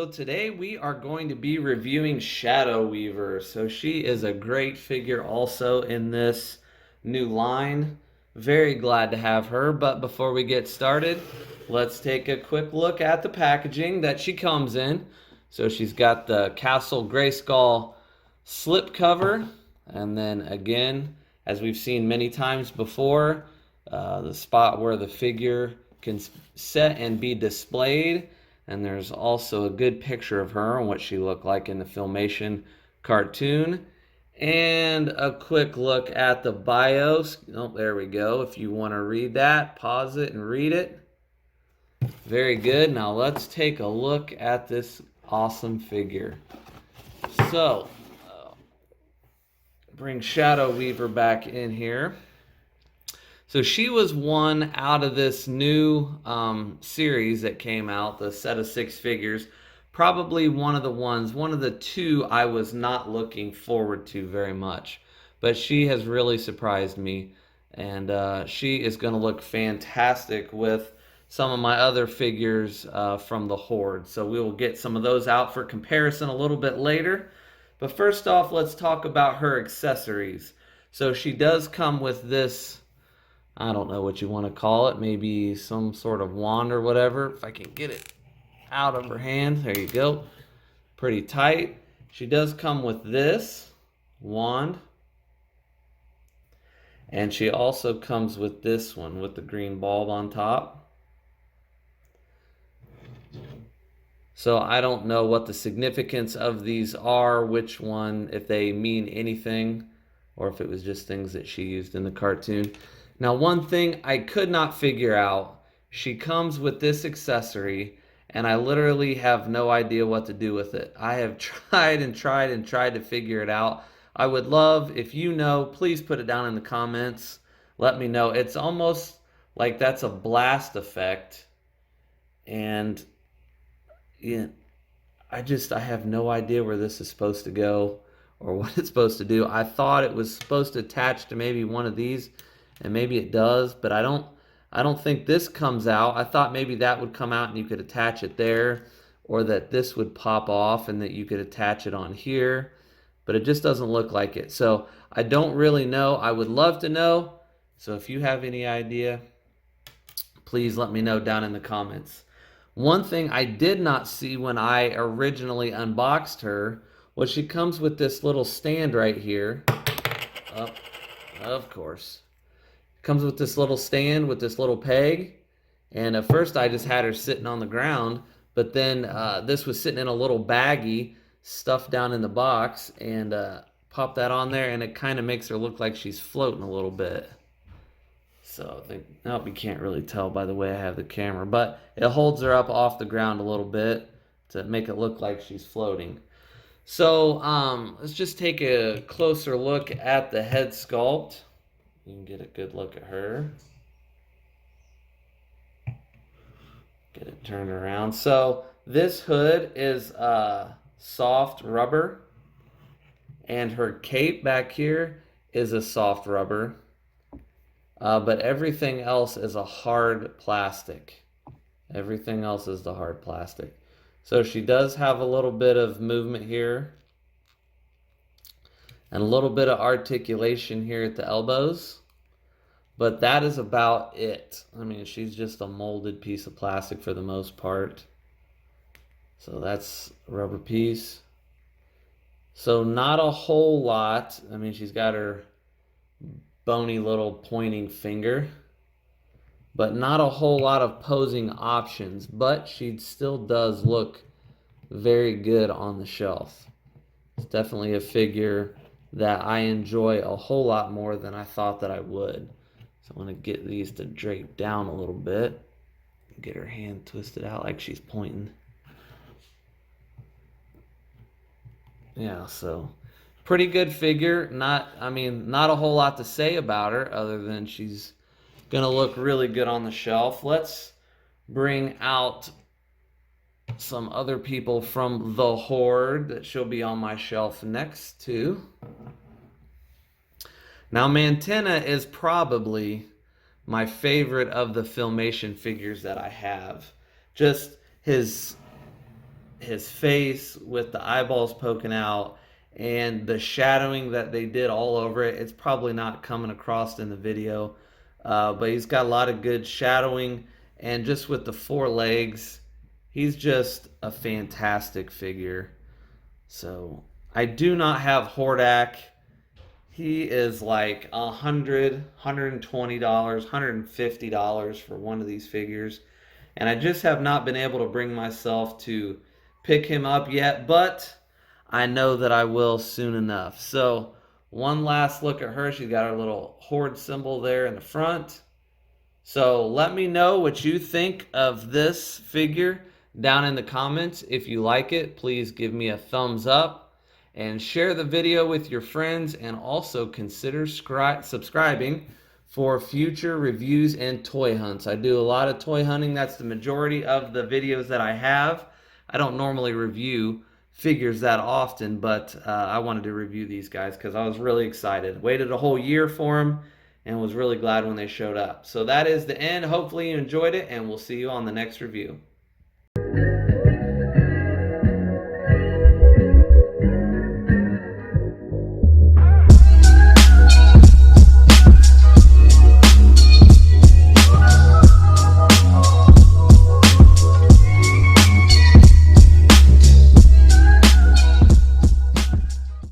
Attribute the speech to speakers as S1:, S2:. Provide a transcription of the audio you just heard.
S1: so today we are going to be reviewing Shadow Weaver. So she is a great figure also in this new line. Very glad to have her, but before we get started, let's take a quick look at the packaging that she comes in. So she's got the Castle Grayskull slip cover, and then again, as we've seen many times before, the spot where the figure can set and be displayed. And there's also a good picture of her and what she looked like in the Filmation cartoon. And a quick look at the bios. Oh, there we go. If you want to read that, pause it and read it. Very good. Now let's take a look at this awesome figure. So, bring Shadow Weaver back in here. So she was one out of this new series that came out, the set of 6 figures. Probably one of the two I was not looking forward to very much. But she has really surprised me. And she is going to look fantastic with some of my other figures from the Horde. So we will get some of those out for comparison a little bit later. But first off, let's talk about her accessories. So she does come with this, I don't know what you want to call it, maybe some sort of wand or whatever. If I can get it out of her hand, there you go. Pretty tight. She does come with this wand. And she also comes with this one with the green bulb on top. So I don't know what the significance of these are, which one, if they mean anything, or if it was just things that she used in the cartoon. Now, one thing I could not figure out, she comes with this accessory, and I literally have no idea what to do with it. I have tried and tried and tried to figure it out. I would love, if you know, please put it down in the comments. Let me know. It's almost like that's a blast effect, and yeah, I have no idea where this is supposed to go or what it's supposed to do. I thought it was supposed to attach to maybe one of these, and maybe it does, but I don't think this comes out. I thought maybe that would come out and you could attach it there, or that this would pop off and that you could attach it on here, but it just doesn't look like it. So I don't really know. I would love to know. So if you have any idea, please let me know down in the comments. One thing I did not see when I originally unboxed her was she comes with this little stand right here. Oh, of course. Comes with this little stand with this little peg. And at first I just had her sitting on the ground, but then this was sitting in a little baggie stuffed down in the box, and pop that on there, and it kind of makes her look like she's floating a little bit. So I think, nope, you can't really tell by the way I have the camera, but it holds her up off the ground a little bit to make it look like she's floating. So let's just take a closer look at the head sculpt. You can get a good look at her. Get it turned around. So this hood is soft rubber, and her cape back here is a soft rubber. But everything else is a hard plastic. Everything else is the hard plastic. So she does have a little bit of movement here, and a little bit of articulation here at the elbows. But that is about it. I mean, she's just a molded piece of plastic for the most part. So that's a rubber piece. So not a whole lot. I mean, she's got her bony little pointing finger, but not a whole lot of posing options, but she still does look very good on the shelf. It's definitely a figure that I enjoy a whole lot more than I thought that I would. So I'm going to get these to drape down a little bit, get her hand twisted out like she's pointing. Yeah, so pretty good figure. Not a whole lot to say about her other than she's gonna look really good on the shelf. Let's bring out some other people from the Horde that she'll be on my shelf next to. Now, Mantenna is probably my favorite of the Filmation figures that I have. Just his his face with the eyeballs poking out and the shadowing that they did all over it. It's probably not coming across in the video, but he's got a lot of good shadowing, and just with the four legs, he's just a fantastic figure. So I do not have Hordak. He is like $120, $150 for one of these figures. And I just have not been able to bring myself to pick him up yet, but I know that I will soon enough. So one last look at her. She's got her little horde symbol there in the front. So let me know what you think of this figure down in the comments. If you like it, please give me a thumbs up and share the video with your friends, and also consider subscribing for future reviews and toy hunts. I do a lot of toy hunting. That's the majority of the videos that I have. I don't normally review figures that often, but I wanted to review these guys because I was really excited. Waited a whole year for them and was really glad when they showed up. So that is the end. Hopefully you enjoyed it, and we'll see you on the next review.